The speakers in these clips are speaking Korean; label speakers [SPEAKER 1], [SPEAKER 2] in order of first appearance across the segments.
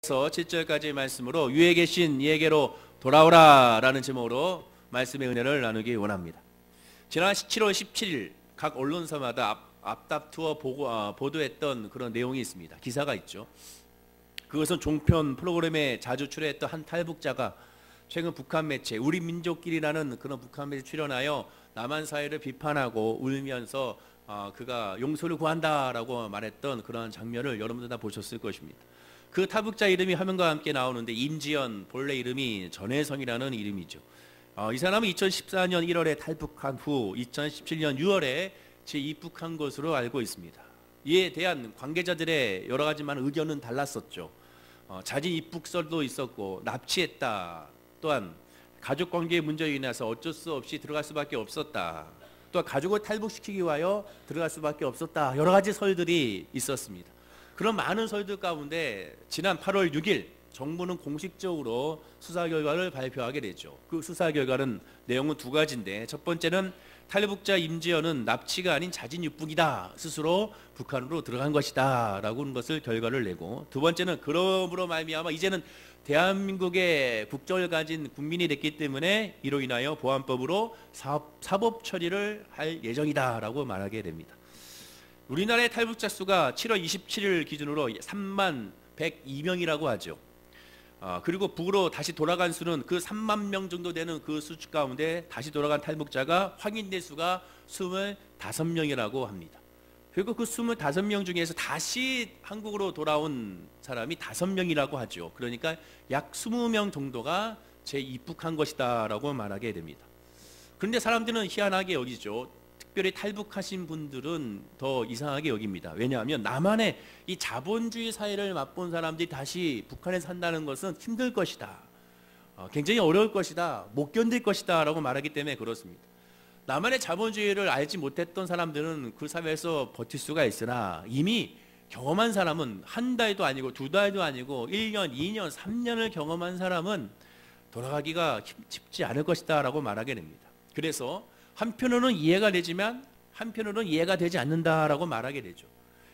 [SPEAKER 1] 그래서 7절까지의 말씀으로 위에 계신 이에게로 돌아오라 라는 제목으로 말씀의 은혜를 나누기 원합니다. 지난 7월 17일 각 언론사마다 앞다투어 보도했던 그런 내용이 있습니다. 기사가 있죠. 그것은 종편 프로그램에 자주 출연했던 한 탈북자가 최근 북한 매체 우리 민족끼리라는 그런 북한 매체에 출연하여 남한 사회를 비판하고 울면서 그가 용서를 구한다라고 말했던 그런 장면을 여러분들 다 보셨을 것입니다. 그 탈북자 이름이 화면과 함께 나오는데 임지연, 본래 이름이 전혜성이라는 이름이죠. 이 사람은 2014년 1월에 탈북한 후 2017년 6월에 재입국한 것으로 알고 있습니다. 이에 대한 관계자들의 여러 가지만 의견은 달랐었죠. 자진 입국설도 있었고 납치했다. 또한 가족관계의 문제로 인해서 어쩔 수 없이 들어갈 수밖에 없었다. 또한 가족을 탈북시키기 위하여 들어갈 수밖에 없었다. 여러 가지 설들이 있었습니다. 그런 많은 설들 가운데 지난 8월 6일 정부는 공식적으로 수사 결과를 발표하게 되죠. 그 수사 결과는 내용은 두 가지인데, 첫 번째는 탈북자 임지연은 납치가 아닌 자진 입국이다. 스스로 북한으로 들어간 것이다. 라고 하는 것을 결과를 내고, 두 번째는 그러므로 말미암아 이제는 대한민국의 국적을 가진 국민이 됐기 때문에 이로 인하여 보안법으로 사법 처리를 할 예정이다. 라고 말하게 됩니다. 우리나라의 탈북자 수가 7월 27일 기준으로 3만 102명이라고 하죠. 그리고 북으로 다시 돌아간 수는 그 3만 명 정도 되는 그 수 가운데 다시 돌아간 탈북자가 확인된 수가 25명이라고 합니다. 그리고 그 25명 중에서 다시 한국으로 돌아온 사람이 5명이라고 하죠. 그러니까 약 20명 정도가 재입국한 것이다 라고 말하게 됩니다. 그런데 사람들은 희한하게 여기죠. 특별히 탈북하신 분들은 더 이상하게 여깁니다. 왜냐하면 남한의 이 자본주의 사회를 맛본 사람들이 다시 북한에 산다는 것은 힘들 것이다. 굉장히 어려울 것이다. 못 견딜 것이다 라고 말하기 때문에 그렇습니다. 남한의 자본주의를 알지 못했던 사람들은 그 사회에서 버틸 수가 있으나 이미 경험한 사람은 한 달도 아니고 두 달도 아니고 1년, 2년, 3년을 경험한 사람은 돌아가기가 쉽지 않을 것이다 라고 말하게 됩니다. 그래서 한편으로는 이해가 되지만 한편으로는 이해가 되지 않는다라고 말하게 되죠.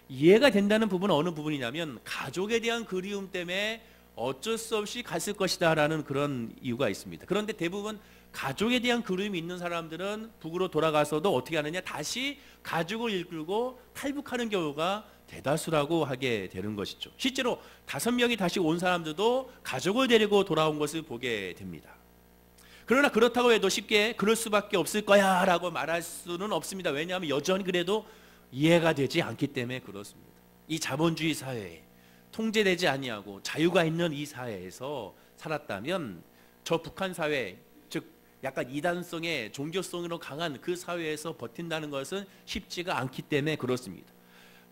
[SPEAKER 1] 이해가 된다는 부분은 어느 부분이냐면 가족에 대한 그리움 때문에 어쩔 수 없이 갔을 것이다 라는 그런 이유가 있습니다. 그런데 대부분 가족에 대한 그리움이 있는 사람들은 북으로 돌아가서도 어떻게 하느냐, 다시 가족을 이끌고 탈북하는 경우가 대다수라고 하게 되는 것이죠. 실제로 5명이 다시 온 사람들도 가족을 데리고 돌아온 것을 보게 됩니다. 그러나 그렇다고 해도 쉽게 그럴 수밖에 없을 거야 라고 말할 수는 없습니다. 왜냐하면 여전히 그래도 이해가 되지 않기 때문에 그렇습니다. 이 자본주의 사회에 통제되지 아니하고 자유가 있는 이 사회에서 살았다면 저 북한 사회, 즉 약간 이단성의 종교성으로 강한 그 사회에서 버틴다는 것은 쉽지가 않기 때문에 그렇습니다.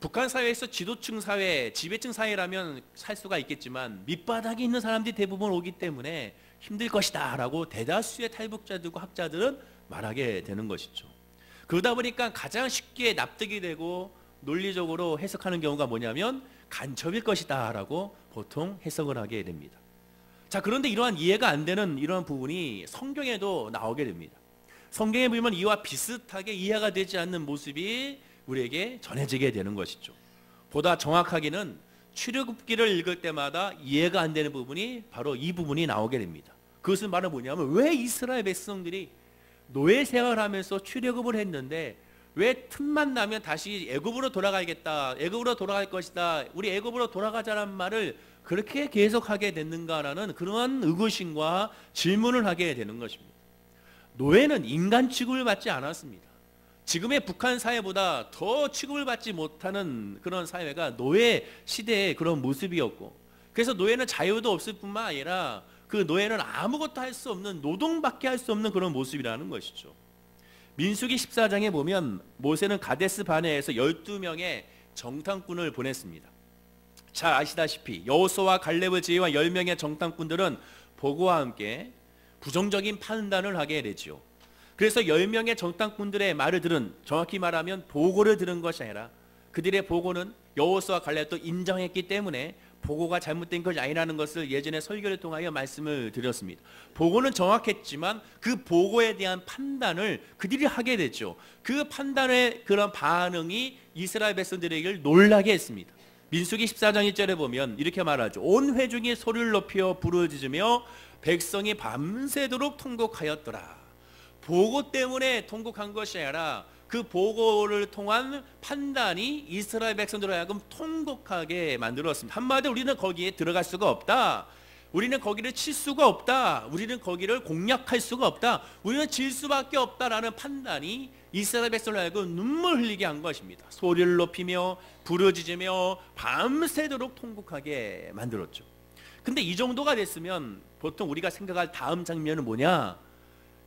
[SPEAKER 1] 북한 사회에서 지도층 사회, 지배층 사회라면 살 수가 있겠지만 밑바닥에 있는 사람들이 대부분 오기 때문에 힘들 것이다 라고 대다수의 탈북자들과 학자들은 말하게 되는 것이죠. 그러다 보니까 가장 쉽게 납득이 되고 논리적으로 해석하는 경우가 뭐냐면 간첩일 것이다 라고 보통 해석을 하게 됩니다. 자, 그런데 이러한 이해가 안 되는 이러한 부분이 성경에도 나오게 됩니다. 성경에 보면 이와 비슷하게 이해가 되지 않는 모습이 우리에게 전해지게 되는 것이죠. 보다 정확하게는 출애굽기를 읽을 때마다 이해가 안 되는 부분이 바로 이 부분이 나오게 됩니다. 그것은 바로 뭐냐면 왜 이스라엘 백성들이 노예 생활하면서 출애굽을 했는데 왜 틈만 나면 다시 애굽으로 돌아가야겠다, 애굽으로 돌아갈 것이다, 우리 애굽으로 돌아가자는 말을 그렇게 계속하게 됐는가라는 그러한 의구심과 질문을 하게 되는 것입니다. 노예는 인간 취급을 받지 않았습니다. 지금의 북한 사회보다 더 취급을 받지 못하는 그런 사회가 노예 시대의 그런 모습이었고, 그래서 노예는 자유도 없을 뿐만 아니라 그 노예는 아무것도 할 수 없는, 노동밖에 할 수 없는 그런 모습이라는 것이죠. 민수기 14장에 보면 모세는 가데스 바네에서 12명의 정탐꾼을 보냈습니다. 잘 아시다시피 여호수아와 갈렙을 제외한 10명의 정탐꾼들은 보고와 함께 부정적인 판단을 하게 되죠. 그래서 10명의 정탐꾼들의 말을 들은, 정확히 말하면 보고를 들은 것이 아니라 그들의 보고는 여호수아와 갈렙도 인정했기 때문에 보고가 잘못된 것이 아니라는 것을 예전에 설교를 통하여 말씀을 드렸습니다. 보고는 정확했지만 그 보고에 대한 판단을 그들이 하게 됐죠. 그 판단의 그런 반응이 이스라엘 백성들에게 놀라게 했습니다. 민수기 14장 1절에 보면 이렇게 말하죠. 온 회중이 소리를 높여 부르짖으며 백성이 밤새도록 통곡하였더라. 보고 때문에 통곡한 것이 아니라 그 보고를 통한 판단이 이스라엘 백성들을 하여금 통곡하게 만들었습니다. 한마디로 우리는 거기에 들어갈 수가 없다. 우리는 거기를 칠 수가 없다. 우리는 거기를 공략할 수가 없다. 우리는 질 수밖에 없다라는 판단이 이스라엘 백성을 하여금 눈물 흘리게 한 것입니다. 소리를 높이며 부르짖으며 밤새도록 통곡하게 만들었죠. 근데 이 정도가 됐으면 보통 우리가 생각할 다음 장면은 뭐냐?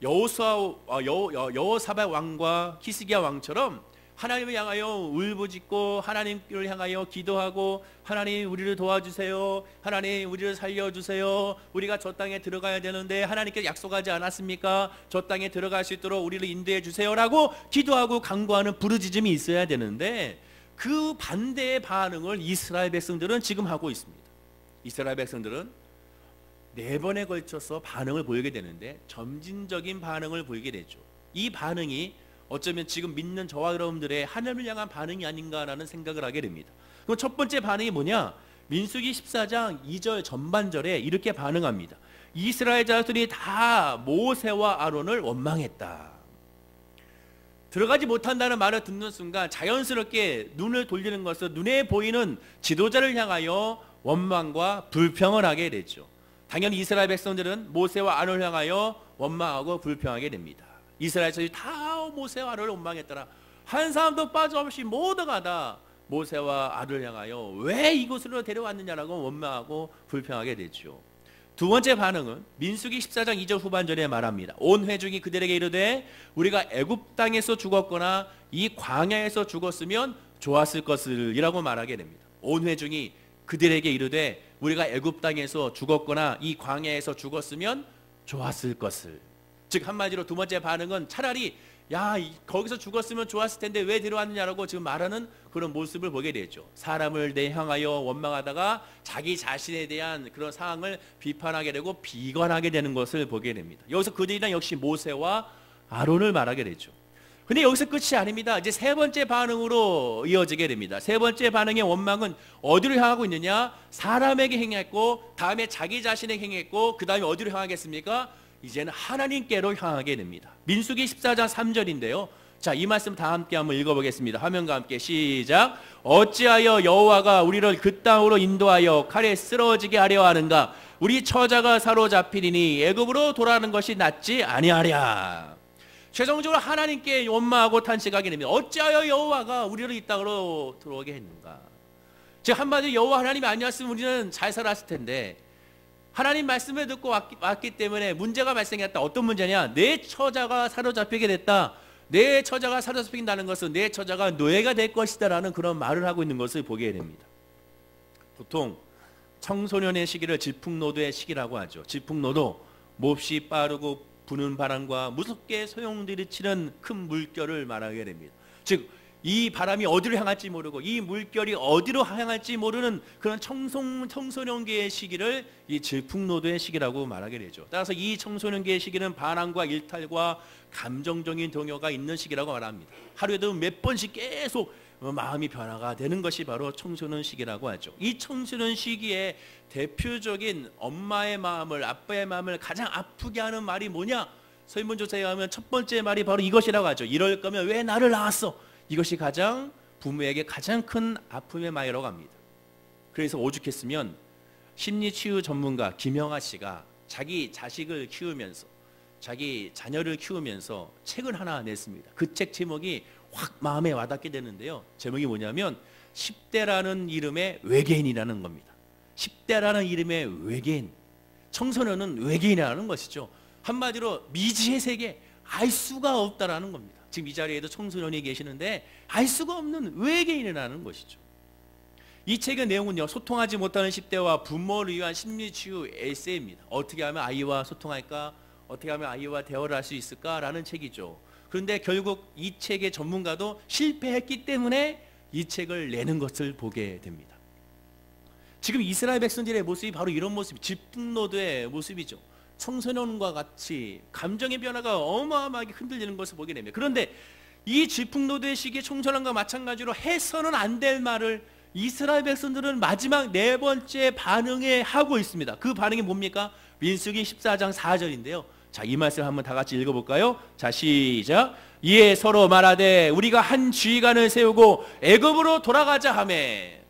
[SPEAKER 1] 여호사밧 왕과 히스기야 왕처럼 하나님을 향하여 울부짖고 하나님을 향하여 기도하고 하나님 우리를 도와주세요. 하나님 우리를 살려주세요. 우리가 저 땅에 들어가야 되는데 하나님께서 약속하지 않았습니까? 저 땅에 들어갈 수 있도록 우리를 인도해 주세요라고 기도하고 간구하는 부르짖음이 있어야 되는데 그 반대의 반응을 이스라엘 백성들은 지금 하고 있습니다. 이스라엘 백성들은 4번에 걸쳐서 반응을 보이게 되는데 점진적인 반응을 보이게 되죠. 이 반응이 어쩌면 지금 믿는 저와 여러분들의 하나님을 향한 반응이 아닌가라는 생각을 하게 됩니다. 그럼 첫 번째 반응이 뭐냐? 민수기 14장 2절 전반절에 이렇게 반응합니다. 이스라엘 자손이 다 모세와 아론을 원망했다. 들어가지 못한다는 말을 듣는 순간 자연스럽게 눈을 돌리는 것은 눈에 보이는 지도자를 향하여 원망과 불평을 하게 되죠. 당연히 이스라엘 백성들은 모세와 아론을 향하여 원망하고 불평하게 됩니다. 이스라엘 자손이 다 모세와 아론을 원망했더라. 한 사람도 빠짐없이 모두가 다 모세와 아론을 향하여 왜 이곳으로 데려왔느냐라고 원망하고 불평하게 되죠. 두 번째 반응은 민수기 14장 2절 후반절에 말합니다. 온 회중이 그들에게 이르되 우리가 애굽 땅에서 죽었거나 이 광야에서 죽었으면 좋았을 것을이라고 말하게 됩니다. 온 회중이 그들에게 이르되 우리가 애굽 땅에서 죽었거나 이 광야에서 죽었으면 좋았을 것을. 즉 한마디로 두 번째 반응은 차라리 야 거기서 죽었으면 좋았을 텐데 왜 데려왔느냐라고 지금 말하는 그런 모습을 보게 되죠. 사람을 향하여 원망하다가 자기 자신에 대한 그런 상황을 비판하게 되고 비관하게 되는 것을 보게 됩니다. 여기서 그들이란 역시 모세와 아론을 말하게 되죠. 근데 여기서 끝이 아닙니다. 이제 세 번째 반응으로 이어지게 됩니다. 세 번째 반응의 원망은 어디로 향하고 있느냐? 사람에게 행했고 다음에 자기 자신에게 행했고 그 다음에 어디로 향하겠습니까? 이제는 하나님께로 향하게 됩니다. 민수기 14장 3절인데요. 자, 이 말씀 다 함께 한번 읽어보겠습니다. 화면과 함께 시작. 어찌하여 여호와가 우리를 그 땅으로 인도하여 칼에 쓰러지게 하려 하는가? 우리 처자가 사로잡히리니 애굽으로 돌아가는 것이 낫지 아니하랴. 최종적으로 하나님께 원망하고 탄식하게 됩니다. 어찌하여 여호와가 우리를 이 땅으로 들어오게 했는가? 즉 한마디로 여호와 하나님이 아니었으면 우리는 잘 살았을 텐데 하나님 말씀을 듣고 왔기 때문에 문제가 발생했다. 어떤 문제냐? 내 처자가 사로잡히게 됐다. 내 처자가 사로잡힌다는 것은 내 처자가 노예가 될 것이다 라는 그런 말을 하고 있는 것을 보게 됩니다. 보통 청소년의 시기를 질풍노도의 시기라고 하죠. 질풍노도, 몹시 빠르고 부는 바람과 무섭게 소용들이치는 큰 물결을 말하게 됩니다. 즉 이 바람이 어디로 향할지 모르고 이 물결이 어디로 향할지 모르는 그런 청소년기의 시기를 이 질풍노도의 시기라고 말하게 되죠. 따라서 이 청소년기의 시기는 반항과 일탈과 감정적인 동요가 있는 시기라고 말합니다. 하루에도 몇 번씩 계속 마음이 변화가 되는 것이 바로 청소년 시기라고 하죠. 이 청소년 시기에 대표적인 엄마의 마음을, 아빠의 마음을 가장 아프게 하는 말이 뭐냐? 설문조사에 가면 첫 번째 말이 바로 이것이라고 하죠. 이럴 거면 왜 나를 낳았어? 이것이 가장 부모에게 가장 큰 아픔의 말이라고 합니다. 그래서 오죽했으면 심리치유 전문가 김영하 씨가 자기 자식을 키우면서 자기 자녀를 키우면서 책을 하나 냈습니다. 그 책 제목이 확 마음에 와닿게 되는데요. 제목이 뭐냐면 10대라는 이름의 외계인이라는 겁니다. 10대라는 이름의 외계인. 청소년은 외계인이라는 것이죠. 한마디로 미지의 세계, 알 수가 없다라는 겁니다. 지금 이 자리에도 청소년이 계시는데 알 수가 없는 외계인이라는 것이죠. 이 책의 내용은요, 소통하지 못하는 10대와 부모를 위한 심리치유 에세이입니다. 어떻게 하면 아이와 소통할까? 어떻게 하면 아이와 대화를 할 수 있을까라는 책이죠. 그런데 결국 이 책의 전문가도 실패했기 때문에 이 책을 내는 것을 보게 됩니다. 지금 이스라엘 백성들의 모습이 바로 이런 모습이 질풍노도의 모습이죠. 청소년과 같이 감정의 변화가 어마어마하게 흔들리는 것을 보게 됩니다. 그런데 이 질풍노도의 시기에 청소년과 마찬가지로 해서는 안 될 말을 이스라엘 백성들은 마지막 네 번째 반응에 하고 있습니다. 그 반응이 뭡니까? 민수기 14장 4절인데요. 자, 이 말씀 한번 다 같이 읽어볼까요? 자, 시작. 이에 서로 말하되 우리가 한 지휘관을 세우고 애굽으로 돌아가자 하매.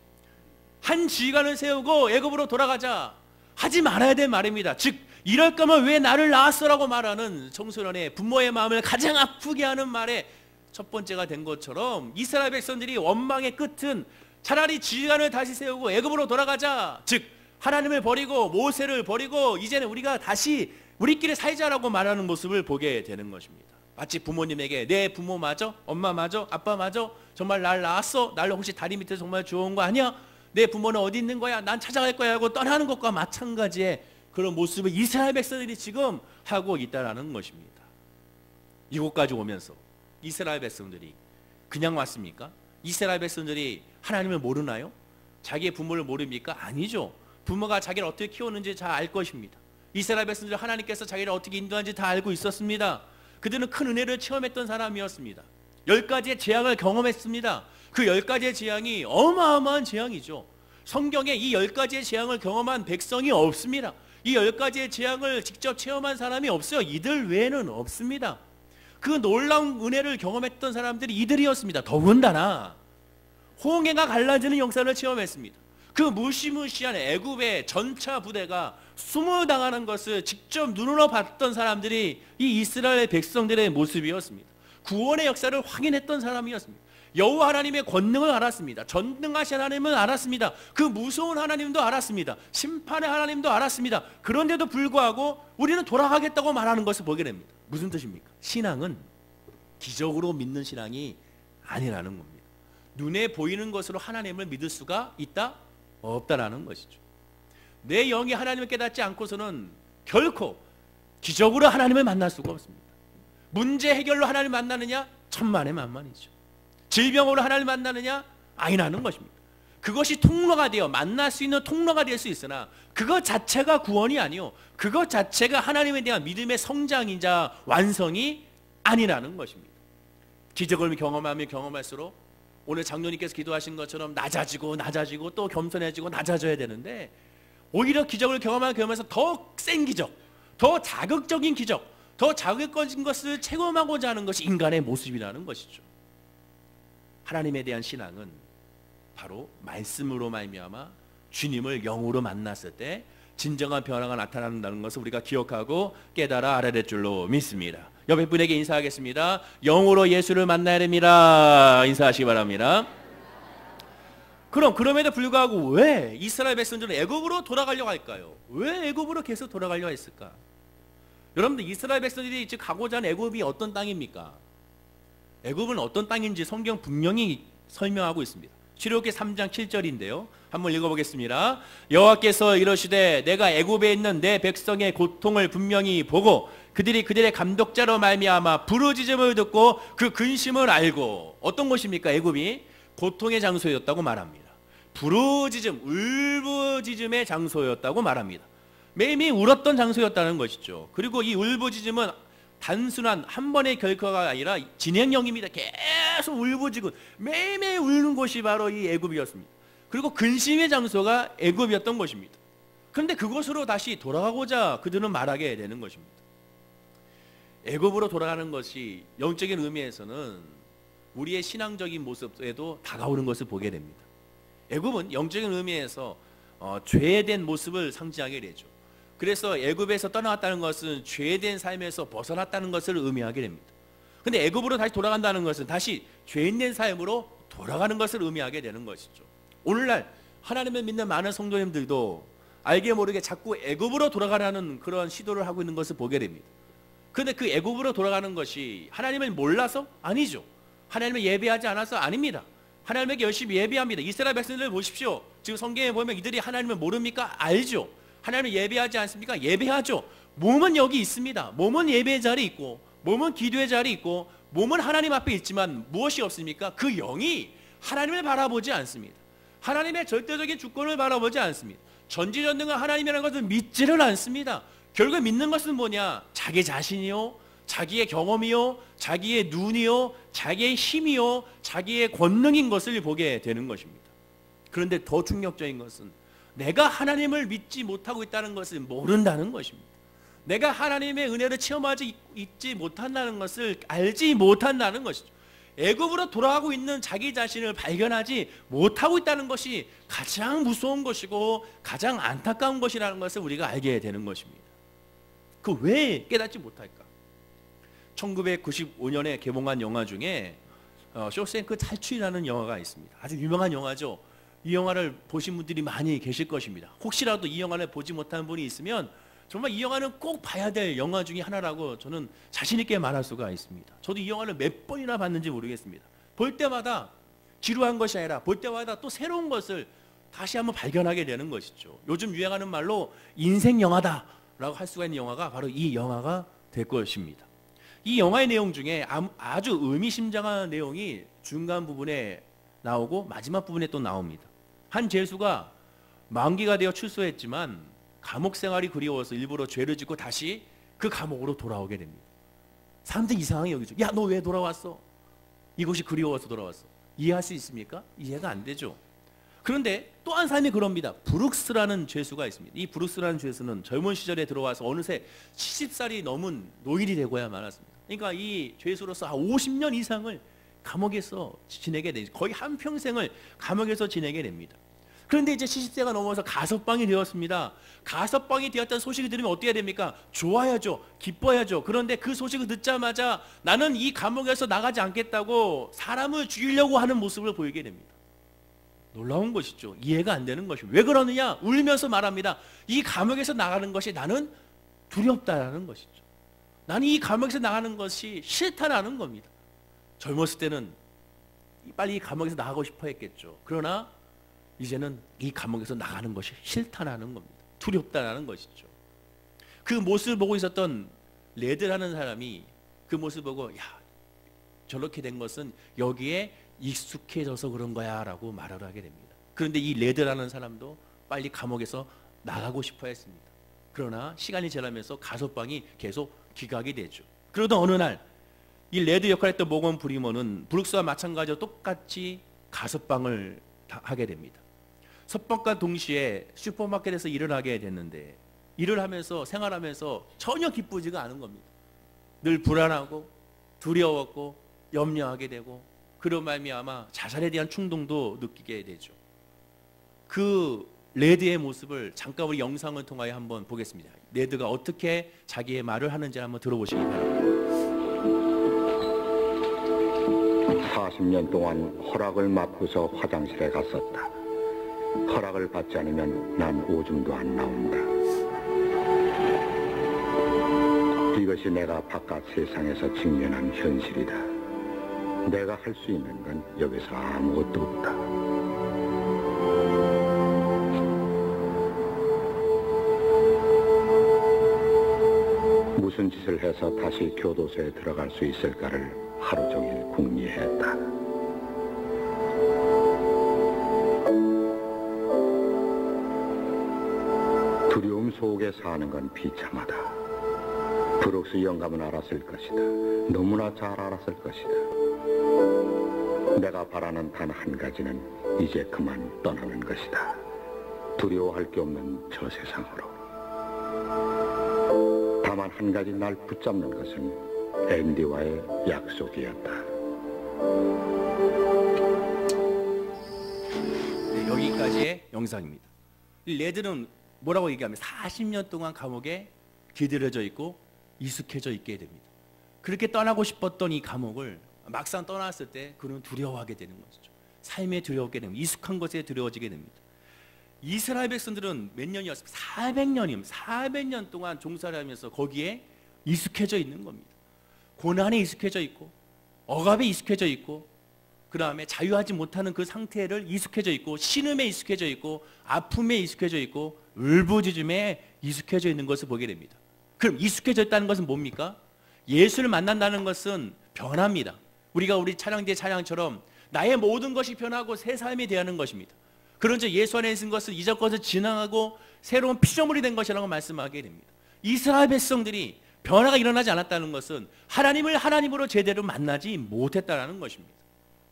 [SPEAKER 1] 한 지휘관을 세우고 애굽으로 돌아가자. 하지 말아야 될 말입니다. 즉 이럴 거면 왜 나를 낳았어라고 말하는 청소년의 부모의 마음을 가장 아프게 하는 말의 첫 번째가 된 것처럼 이스라엘 백성들이 원망의 끝은 차라리 지휘관을 다시 세우고 애굽으로 돌아가자. 즉 하나님을 버리고 모세를 버리고 이제는 우리가 다시 우리끼리 살자라고 말하는 모습을 보게 되는 것입니다. 마치 부모님에게 내 부모 맞아? 엄마 맞아? 아빠 맞아? 정말 날 낳았어? 날 혹시 다리 밑에 정말 주워온 거 아니야? 내 부모는 어디 있는 거야? 난 찾아갈 거야 하고 떠나는 것과 마찬가지의 그런 모습을 이스라엘 백성들이 지금 하고 있다는 것입니다. 이곳까지 오면서 이스라엘 백성들이 그냥 왔습니까? 이스라엘 백성들이 하나님을 모르나요? 자기의 부모를 모릅니까? 아니죠. 부모가 자기를 어떻게 키웠는지 잘 알 것입니다. 이스라엘 백성들 하나님께서 자기를 어떻게 인도하는지 다 알고 있었습니다. 그들은 큰 은혜를 체험했던 사람이었습니다. 10가지의 재앙을 경험했습니다. 그 10가지의 재앙이 어마어마한 재앙이죠. 성경에 이 10가지의 재앙을 경험한 백성이 없습니다. 이 10가지의 재앙을 직접 체험한 사람이 없어요. 이들 외에는 없습니다. 그 놀라운 은혜를 경험했던 사람들이 이들이었습니다. 더군다나 홍해가 갈라지는 역사를 체험했습니다. 그 무시무시한 애굽의 전차 부대가 수모당하는 것을 직접 눈으로 봤던 사람들이 이 이스라엘 백성들의 모습이었습니다. 구원의 역사를 확인했던 사람이었습니다. 여호와 하나님의 권능을 알았습니다. 전능하신 하나님을 알았습니다. 그 무서운 하나님도 알았습니다. 심판의 하나님도 알았습니다. 그런데도 불구하고 우리는 돌아가겠다고 말하는 것을 보게 됩니다. 무슨 뜻입니까? 신앙은 기적으로 믿는 신앙이 아니라는 겁니다. 눈에 보이는 것으로 하나님을 믿을 수가 있다? 없다라는 것이죠. 내 영이 하나님을 깨닫지 않고서는 결코 기적으로 하나님을 만날 수가 없습니다. 문제 해결로 하나님을 만나느냐? 천만의 만만이죠. 질병으로 하나님을 만나느냐? 아니라는 것입니다. 그것이 통로가 되어 만날 수 있는 통로가 될 수 있으나 그것 자체가 구원이 아니요, 그것 자체가 하나님에 대한 믿음의 성장이자 완성이 아니라는 것입니다. 기적을 경험하면 경험할수록 오늘 장로님께서 기도하신 것처럼 낮아지고 또 겸손해지고 낮아져야 되는데 오히려 기적을 경험하면서 더 센 기적, 더 자극적인 기적, 더 자극적인 것을 체험하고자 하는 것이 인간의 모습이라는 것이죠. 하나님에 대한 신앙은 바로 말씀으로 말미암아 주님을 영으로 만났을 때 진정한 변화가 나타난다는 것을 우리가 기억하고 깨달아 알아야 될 줄로 믿습니다. 옆에 분에게 인사하겠습니다. 영으로 예수를 만나야 됩니다. 인사하시기 바랍니다. 그럼에도 불구하고 왜 이스라엘 백성들은 애굽으로 돌아가려고 할까요? 왜 애굽으로 계속 돌아가려고 했을까? 여러분들 이스라엘 백성들이 지금 가고자 하는 애굽이 어떤 땅입니까? 애굽은 어떤 땅인지 성경 분명히 설명하고 있습니다. 출애굽기 3장 7절인데요. 한번 읽어보겠습니다. 여호와께서 이러시되 내가 애굽에 있는 내 백성의 고통을 분명히 보고 그들의 감독자로 말미암아 부르짖음을 듣고 그 근심을 알고. 어떤 곳입니까? 애굽이 고통의 장소였다고 말합니다. 부르짖음, 울부짖음의 장소였다고 말합니다. 매일매일 울었던 장소였다는 것이죠. 그리고 이 울부짖음은 단순한 한 번의 결과가 아니라 진행형입니다. 계속 울부짖고 매일매일 울는 곳이 바로 이 애굽이었습니다. 그리고 근심의 장소가 애굽이었던 것입니다. 그런데 그곳으로 다시 돌아가고자 그들은 말하게 되는 것입니다. 애굽으로 돌아가는 것이 영적인 의미에서는 우리의 신앙적인 모습에도 다가오는 것을 보게 됩니다. 애굽은 영적인 의미에서 죄된 모습을 상징하게 되죠. 그래서 애굽에서 떠나왔다는 것은 죄된 삶에서 벗어났다는 것을 의미하게 됩니다. 그런데 애굽으로 다시 돌아간다는 것은 다시 죄인된 삶으로 돌아가는 것을 의미하게 되는 것이죠. 오늘날 하나님을 믿는 많은 성도님들도 알게 모르게 자꾸 애굽으로 돌아가라는 그런 시도를 하고 있는 것을 보게 됩니다. 그런데 그 애굽으로 돌아가는 것이 하나님을 몰라서? 아니죠. 하나님을 예배하지 않아서? 아닙니다. 하나님에게 열심히 예배합니다. 이스라엘 백성들을 보십시오. 지금 성경에 보면 이들이 하나님을 모릅니까? 알죠. 하나님을 예배하지 않습니까? 예배하죠. 몸은 여기 있습니다. 몸은 예배의 자리에 있고 몸은 기도의 자리에 있고 몸은 하나님 앞에 있지만 무엇이 없습니까? 그 영이 하나님을 바라보지 않습니다. 하나님의 절대적인 주권을 바라보지 않습니다. 전지전능한 하나님이라는 것을 믿지를 않습니다. 결국 믿는 것은 뭐냐? 자기 자신이요, 자기의 경험이요, 자기의 눈이요, 자기의 힘이요, 자기의 권능인 것을 보게 되는 것입니다. 그런데 더 충격적인 것은 내가 하나님을 믿지 못하고 있다는 것을 모른다는 것입니다. 내가 하나님의 은혜를 체험하지 있지 못한다는 것을 알지 못한다는 것이죠. 애굽으로 돌아가고 있는 자기 자신을 발견하지 못하고 있다는 것이 가장 무서운 것이고 가장 안타까운 것이라는 것을 우리가 알게 되는 것입니다. 그 왜 깨닫지 못할까? 1995년에 개봉한 영화 중에 쇼생크 탈출이라는 영화가 있습니다. 아주 유명한 영화죠. 이 영화를 보신 분들이 많이 계실 것입니다. 혹시라도 이 영화를 보지 못한 분이 있으면 정말 이 영화는 꼭 봐야 될 영화 중에 하나라고 저는 자신 있게 말할 수가 있습니다. 저도 이 영화를 몇 번이나 봤는지 모르겠습니다. 볼 때마다 지루한 것이 아니라 볼 때마다 또 새로운 것을 다시 한번 발견하게 되는 것이죠. 요즘 유행하는 말로 인생 영화다라고 할 수가 있는 영화가 바로 이 영화가 될 것입니다. 이 영화의 내용 중에 아주 의미심장한 내용이 중간 부분에 나오고 마지막 부분에 또 나옵니다. 한 죄수가 만기가 되어 출소했지만 감옥 생활이 그리워서 일부러 죄를 짓고 다시 그 감옥으로 돌아오게 됩니다. 사람들이 이상하게 여기죠. 야, 너 왜 돌아왔어? 이곳이 그리워서 돌아왔어. 이해할 수 있습니까? 이해가 안 되죠. 그런데 또 한 사람이 그럽니다. 브룩스라는 죄수가 있습니다. 이 브룩스라는 죄수는 젊은 시절에 들어와서 어느새 70살이 넘은 노인이 되고야 말았습니다. 그러니까 이 죄수로서 50년 이상을 감옥에서 지내게 되죠. 거의 한평생을 감옥에서 지내게 됩니다. 그런데 이제 70세가 넘어서 가석방이 되었습니다. 가석방이 되었다는 소식을 들으면 어떻게 됩니까? 좋아야죠. 기뻐야죠. 그런데 그 소식을 듣자마자 나는 이 감옥에서 나가지 않겠다고 사람을 죽이려고 하는 모습을 보이게 됩니다. 놀라운 것이죠. 이해가 안 되는 것이죠. 왜 그러느냐? 울면서 말합니다. 이 감옥에서 나가는 것이 나는 두렵다라는 것이죠. 나는 이 감옥에서 나가는 것이 싫다라는 겁니다. 젊었을 때는 빨리 이 감옥에서 나가고 싶어 했겠죠. 그러나 이제는 이 감옥에서 나가는 것이 싫다라는 겁니다. 두렵다라는 것이죠. 그 모습을 보고 있었던 레드라는 사람이 그 모습을 보고 야, 저렇게 된 것은 여기에 익숙해져서 그런 거야 라고 말을 하게 됩니다. 그런데 이 레드라는 사람도 빨리 감옥에서 나가고 싶어 했습니다. 그러나 시간이 지나면서 가석방이 계속 기각이 되죠. 그러던 어느 날 이 레드 역할을 했던 모건 브리먼은 브룩스와 마찬가지로 똑같이 가석방을 하게 됩니다. 석방과 동시에 슈퍼마켓에서 일을 하게 됐는데 일을 하면서 생활하면서 전혀 기쁘지가 않은 겁니다. 늘 불안하고 두려웠고 염려하게 되고 그런 말미암아 자살에 대한 충동도 느끼게 되죠. 그 레드의 모습을 잠깐 우리 영상을 통하여 한번 보겠습니다. 레드가 어떻게 자기의 말을 하는지 한번 들어보시기 바랍니다.
[SPEAKER 2] 40년 동안 허락을 맡고서 화장실에 갔었다. 허락을 받지 않으면 난 오줌도 안 나온다. 이것이 내가 바깥 세상에서 직면한 현실이다. 내가 할 수 있는 건 여기서 아무것도 없다. 무슨 짓을 해서 다시 교도소에 들어갈 수 있을까를 하루 종일 궁리했다. 두려움 속에 사는 건 비참하다. 브룩스 영감은 알았을 것이다. 너무나 잘 알았을 것이다. 내가 바라는 단 한 가지는 이제 그만 떠나는 것이다. 두려워할 게 없는 저 세상으로. 다만 한 가지 날 붙잡는 것은 앤디와의 약속이었다.
[SPEAKER 1] 네, 여기까지의 영상입니다. 레드는 뭐라고 얘기하면 40년 동안 감옥에 기들여져 있고 익숙해져 있게 됩니다. 그렇게 떠나고 싶었던 이 감옥을 막상 떠났을 때 그는 두려워하게 되는 것이죠. 삶에 두려워하게 됩니다. 익숙한 것에 두려워지게 됩니다. 이스라엘 백성들은 몇 년이었습니까? 400년이면 400년 동안 종살이 하면서 거기에 익숙해져 있는 겁니다. 고난에 익숙해져 있고 억압에 익숙해져 있고 그 다음에 자유하지 못하는 그 상태를 익숙해져 있고 신음에 익숙해져 있고 아픔에 익숙해져 있고 울부짖음에 익숙해져 있는 것을 보게 됩니다. 그럼 익숙해져 있다는 것은 뭡니까? 예수를 만난다는 것은 변합니다. 우리가 우리 찬양대 찬양처럼 나의 모든 것이 변하고 새 삶이 되는 것입니다. 그런즉 예수 안에 있는 것은 이전 것을 지나가고 새로운 피조물이 된 것이라고 말씀하게 됩니다. 이스라엘 백성들이 변화가 일어나지 않았다는 것은 하나님을 하나님으로 제대로 만나지 못했다는 것입니다.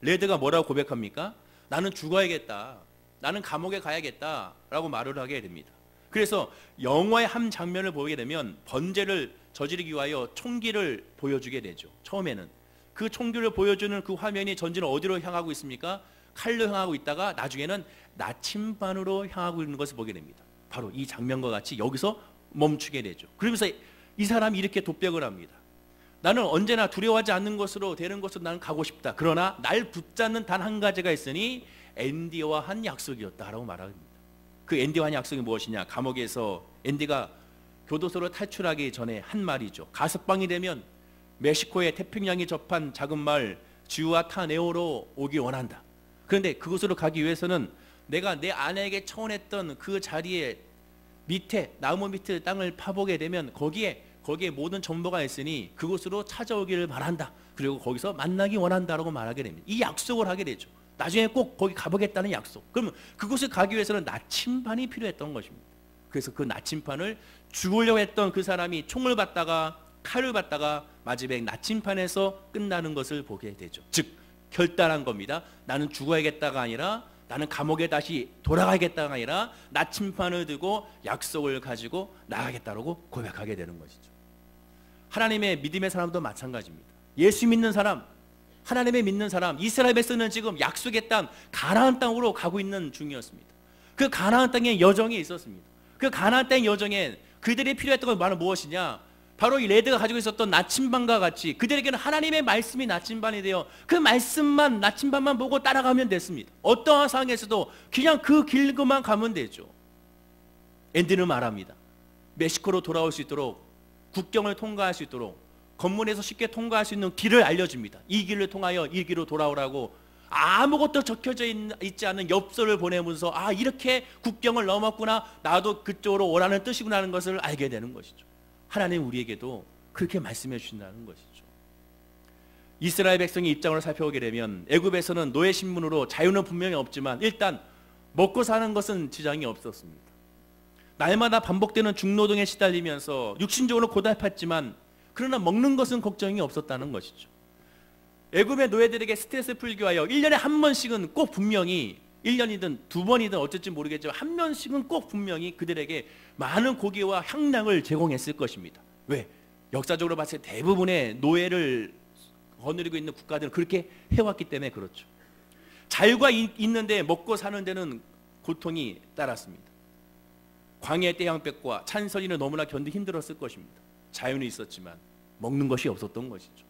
[SPEAKER 1] 레드가 뭐라고 고백합니까? 나는 죽어야겠다. 나는 감옥에 가야겠다라고 말을 하게 됩니다. 그래서 영화의 한 장면을 보게 되면 번제를 저지르기 위하여 총기를 보여주게 되죠. 처음에는 그 총기를 보여주는 그 화면이 전지는 어디로 향하고 있습니까? 칼로 향하고 있다가 나중에는 나침반으로 향하고 있는 것을 보게 됩니다. 바로 이 장면과 같이 여기서 멈추게 되죠. 그러면서 이 사람이 이렇게 독백을 합니다. 나는 언제나 두려워하지 않는 것으로 되는 것으로 나는 가고 싶다. 그러나 날 붙잡는 단 한 가지가 있으니 앤디와 한 약속이었다라고 말합니다. 그 앤디와 한 약속이 무엇이냐? 감옥에서 앤디가 교도소로 탈출하기 전에 한 말이죠. 가석방이 되면 멕시코의 태평양이 접한 작은 마을 지우아타네오로 오기 원한다. 그런데 그곳으로 가기 위해서는 내가 내 아내에게 청혼했던 그 자리에 밑에 나무 밑에 땅을 파보게 되면 거기에 모든 정보가 있으니 그곳으로 찾아오기를 바란다. 그리고 거기서 만나기 원한다라고 말하게 됩니다. 이 약속을 하게 되죠. 나중에 꼭 거기 가보겠다는 약속. 그러면 그곳을 가기 위해서는 나침반이 필요했던 것입니다. 그래서 그 나침반을 죽으려고 했던 그 사람이 총을 받다가 칼을 받다가 마지막 나침반에서 끝나는 것을 보게 되죠. 즉 결단한 겁니다. 나는 죽어야겠다가 아니라 나는 감옥에 다시 돌아가겠다가 아니라 나침반을 들고 약속을 가지고 나가겠다라고 고백하게 되는 것이죠. 하나님의 믿음의 사람도 마찬가지입니다. 예수 믿는 사람, 하나님의 믿는 사람, 이스라엘 백성은 지금 약속의 땅 가나안 땅으로 가고 있는 중이었습니다. 그 가나안 땅에 여정이 있었습니다. 그 가나안 땅 여정에 그들이 필요했던 건 바로 무엇이냐? 바로 이 레드가 가지고 있었던 나침반과 같이 그들에게는 하나님의 말씀이 나침반이 되어 그 말씀만 나침반만 보고 따라가면 됐습니다. 어떠한 상황에서도 그냥 그 길만 가면 되죠. 앤디는 말합니다. 멕시코로 돌아올 수 있도록 국경을 통과할 수 있도록 건물에서 쉽게 통과할 수 있는 길을 알려줍니다. 이 길을 통하여 이 길로 돌아오라고 아무것도 적혀져 있지 않은 엽서를 보내면서 아 이렇게 국경을 넘었구나 나도 그쪽으로 오라는 뜻이구나 하는 것을 알게 되는 것이죠. 하나님 우리에게도 그렇게 말씀해 주신다는 것이죠. 이스라엘 백성의 입장으로 살펴보게 되면 애굽에서는 노예 신분으로 자유는 분명히 없지만 일단 먹고 사는 것은 지장이 없었습니다. 날마다 반복되는 중노동에 시달리면서 육신적으로 고달팠지만 그러나 먹는 것은 걱정이 없었다는 것이죠. 애굽의 노예들에게 스트레스 풀기 위하여 1년에 한 번씩은 꼭 분명히 1년이든 2번이든 어쩔지 모르겠지만 한 번씩은 꼭 분명히 그들에게 많은 고기와 향락을 제공했을 것입니다. 왜? 역사적으로 봤을 때 대부분의 노예를 거느리고 있는 국가들은 그렇게 해왔기 때문에 그렇죠. 자유가 있는데 먹고 사는 데는 고통이 따랐습니다. 광야의 떼양볕과 찬설이는 너무나 견디기 힘들었을 것입니다. 자유는 있었지만 먹는 것이 없었던 것이죠.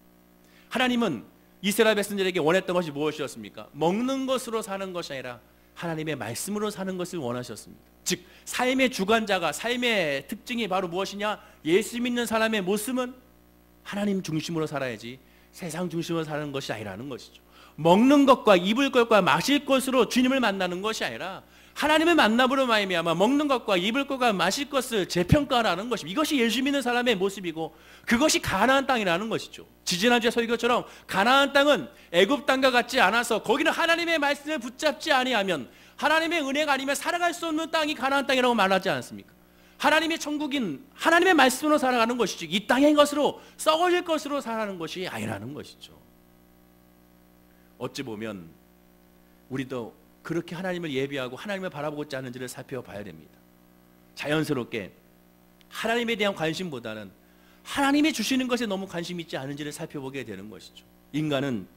[SPEAKER 1] 하나님은 이스라엘 백성들에게 원했던 것이 무엇이었습니까? 먹는 것으로 사는 것이 아니라 하나님의 말씀으로 사는 것을 원하셨습니다. 즉 삶의 주관자가 삶의 특징이 바로 무엇이냐? 예수 믿는 사람의 모습은 하나님 중심으로 살아야지 세상 중심으로 사는 것이 아니라는 것이죠. 먹는 것과 입을 것과 마실 것으로 주님을 만나는 것이 아니라 하나님을 만남으로 말미암아 먹는 것과 입을 것과 마실 것을 재평가하는 것입니다. 이것이 예수 믿는 사람의 모습이고 그것이 가나안 땅이라는 것이죠. 지지난주에 설교처럼 가나안 땅은 애굽 땅과 같지 않아서 거기는 하나님의 말씀을 붙잡지 아니하면 하나님의 은혜가 아니면 살아갈 수 없는 땅이 가나안 땅이라고 말하지 않습니까? 하나님의 천국인 하나님의 말씀으로 살아가는 것이지 이 땅의 것으로 썩어질 것으로 살아가는 것이 아니라는 것이죠. 어찌 보면 우리도 그렇게 하나님을 예비하고 하나님을 바라보고자 하는지를 살펴봐야 됩니다. 자연스럽게 하나님에 대한 관심보다는 하나님이 주시는 것에 너무 관심이 있지 않은지를 살펴보게 되는 것이죠. 인간은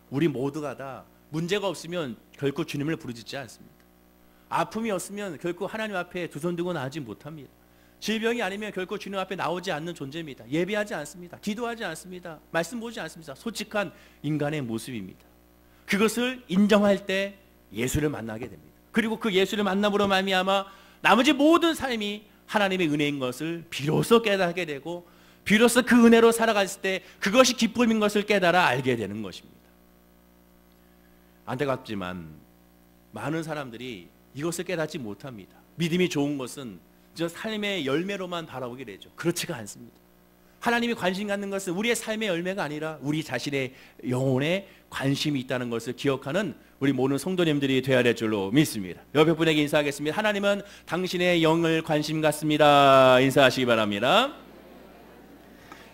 [SPEAKER 1] 우리 모두가 다 문제가 없으면 결코 주님을 부르짖지 않습니다. 아픔이 없으면 결코 하나님 앞에 두 손 들고 나오지 못합니다. 질병이 아니면 결코 주님 앞에 나오지 않는 존재입니다. 예배하지 않습니다. 기도하지 않습니다. 말씀 보지 않습니다. 솔직한 인간의 모습입니다. 그것을 인정할 때 예수를 만나게 됩니다. 그리고 그 예수를 만남으로 말미암아 나머지 모든 삶이 하나님의 은혜인 것을 비로소 깨닫게 되고 비로소 그 은혜로 살아갔을 때 그것이 기쁨인 것을 깨달아 알게 되는 것입니다. 안타깝지만 많은 사람들이 이것을 깨닫지 못합니다. 믿음이 좋은 것은 저 삶의 열매로만 바라보게 되죠. 그렇지가 않습니다. 하나님이 관심 갖는 것은 우리의 삶의 열매가 아니라 우리 자신의 영혼에 관심이 있다는 것을 기억하는 우리 모든 성도님들이 되어야 될 줄로 믿습니다. 옆에 분에게 인사하겠습니다. 하나님은 당신의 영을 관심 갖습니다. 인사하시기 바랍니다.